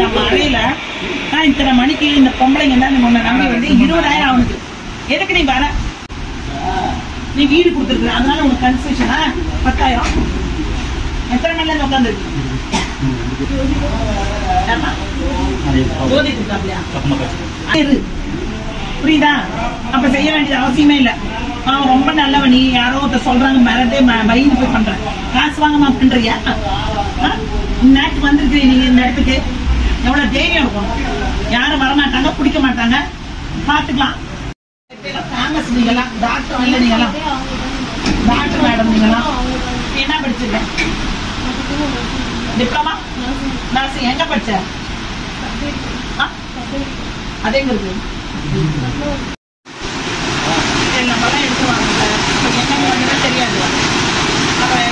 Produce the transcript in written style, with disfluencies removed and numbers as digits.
நம்ம அறையில நான் இத்தனை மணிக்கு இந்த பொம்பளைங்க தான் உன்னை நம்பி வந்து 20,000 ஆகுது. எதுக்கு நீ வர? நீ வீடு கொடுத்துருக்குற, அதனால உனக்கு கன்செஷனா 10,000. எத்தனை மணில இருந்து உட்காந்துருக்கு? புரியுதா? அப்ப செய்ய வேண்டியது அவசியமே இல்ல. ரொம்ப நல்லவ நீ, யாரோ ஒருத்தர் சொல்றாங்க மிரட்டே பயந்து போய் பண்ற. காசு வாங்கமா பண்றியா? நேற்று வந்திருக்கிறீ நீங்க இந்த இடத்துக்கு, எவ்வளவு தைரியம் இருக்கும்? யாரும் வரமாட்டாங்க, பிடிக்க மாட்டாங்க, பாத்துக்கலாம். ஃபேமஸ் நீங்களாம், டாக்டர் இல்ல நீங்களாம், டாக்டர் மேடம் நீங்களாம். என்ன படிச்சிருக்கேன்? Diploma nursing. எங்க படிச்ச? அதே இருக்கு நம்மளாம் எடுத்து வாங்கல, என்ன தெரியாது. அவன்